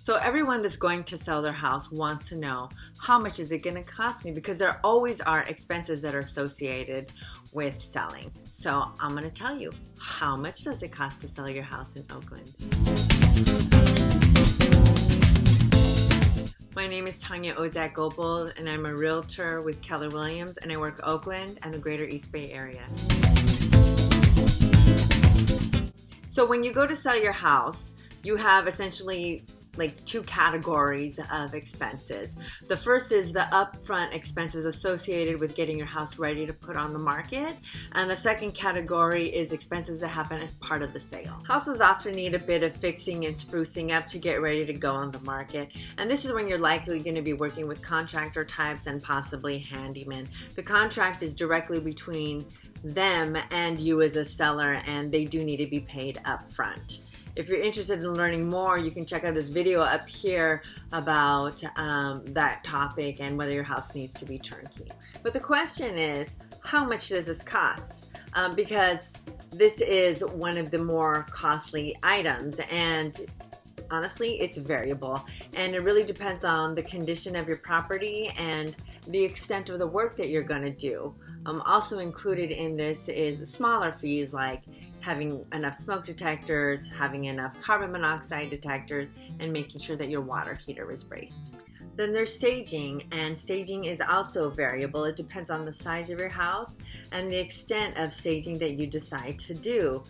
So everyone that's going to sell their house wants to know, how much is it going to cost me? Because there always are expenses that are associated with selling. So I'm going to tell you, how much does it cost to sell your house in Oakland? My name is Tanja Odzak, and I'm a realtor with Keller Williams, and I work Oakland and the greater East Bay area. So when you go to sell your house, you have essentially like two categories of expenses. The first is the upfront expenses associated with getting your house ready to put on the market. And the second category is expenses that happen as part of the sale. Houses often need a bit of fixing and sprucing up to get ready to go on the market. And this is when you're likely going to be working with contractor types and possibly handymen. The contract is directly between them and you as a seller, and they do need to be paid up front. If you're interested in learning more, you can check out this video up here about that topic and whether your house needs to be turnkey. But the question is, how much does this cost? Because this is one of the more costly items, and honestly, it's variable, and it really depends on the condition of your property and the extent of the work that you're going to do. Also included in this is smaller fees like having enough smoke detectors, having enough carbon monoxide detectors, and making sure that your water heater is braced. Then there's staging, and staging is also variable. It depends on the size of your house and the extent of staging that you decide to do.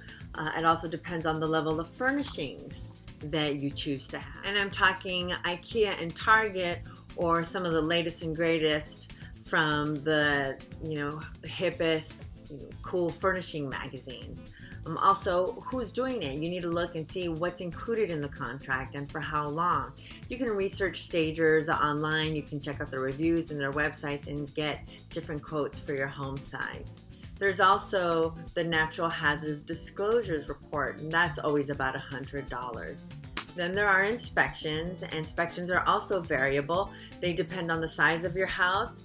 It also depends on the level of furnishings that you choose to have. And I'm talking IKEA and Target, or some of the latest and greatest from the hippest cool furnishing magazines. Also, who's doing it? You need to look and see what's included in the contract and for how long. You can research stagers online. You can check out their reviews and their websites and get different quotes for your home size. There's also the Natural Hazards Disclosures Report, and that's always about $100. Then there are inspections. Inspections are also variable. They depend on the size of your house.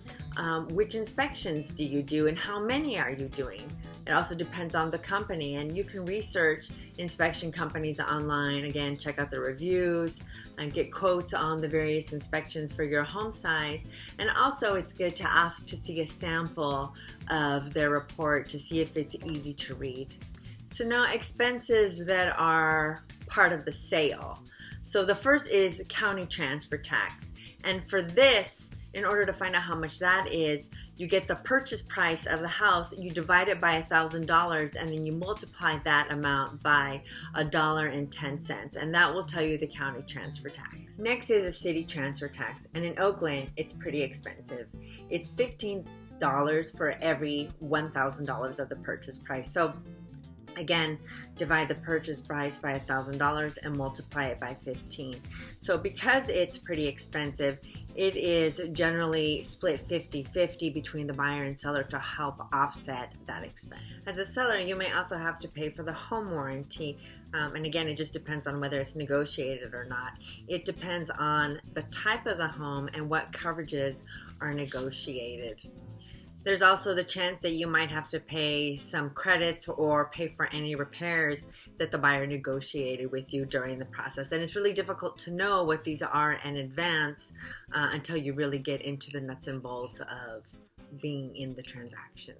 Which inspections do you do and how many are you doing? It also depends on the company, and you can research inspection companies online. Again, check out the reviews and get quotes on the various inspections for your home size. And also, it's good to ask to see a sample of their report to see if it's easy to read. So now, expenses that are part of the sale. So the first is county transfer tax, and for this, in order to find out how much that is, you get the purchase price of the house, you divide it by $1,000, and then you multiply that amount by $1.10, and that will tell you the county transfer tax. Next is a city transfer tax, and in Oakland, it's pretty expensive. It's $15 for every $1,000 of the purchase price. So again, divide the purchase price by $1,000 and multiply it by 15. So because it's pretty expensive, it is generally split 50-50 between the buyer and seller to help offset that expense. As a seller, you may also have to pay for the home warranty. And again, it just depends on whether it's negotiated or not. It depends on the type of the home and what coverages are negotiated. There's also the chance that you might have to pay some credits or pay for any repairs that the buyer negotiated with you during the process. And it's really difficult to know what these are in advance until you really get into the nuts and bolts of being in the transaction.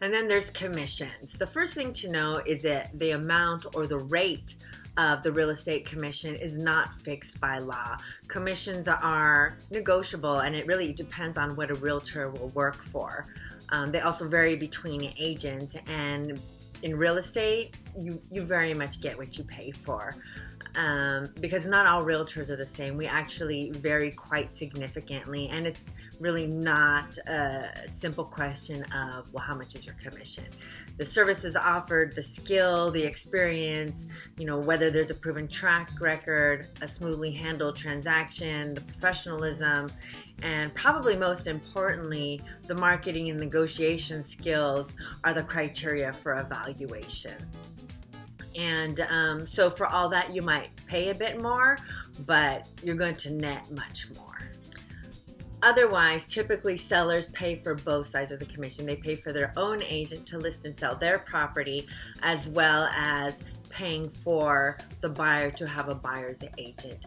And then there's commissions. The first thing to know is that the amount or the rate of the real estate commission is not fixed by law. Commissions are negotiable, and it really depends on what a realtor will work for. They also vary between agents, and in real estate, you very much get what you pay for. Because not all realtors are the same. We actually vary quite significantly, and it's really not a simple question of, well, how much is your commission? The services offered, the skill, the experience, whether there's a proven track record, a smoothly handled transaction, the professionalism, and probably most importantly, the marketing and negotiation skills are the criteria for evaluation. And so for all that, you might pay a bit more, but you're going to net much more. Otherwise, typically sellers pay for both sides of the commission. They pay for their own agent to list and sell their property, as well as paying for the buyer to have a buyer's agent.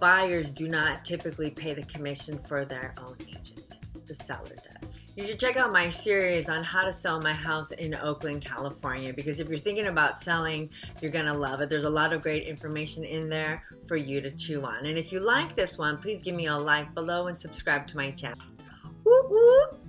buyers do not typically pay the commission for their own agent. The seller does. You should check out my series on how to sell my house in Oakland, California, because if you're thinking about selling, you're going to love it. There's a lot of great information in there for you to chew on. And if you like this one, please give me a like below and subscribe to my channel. Whoop, whoop.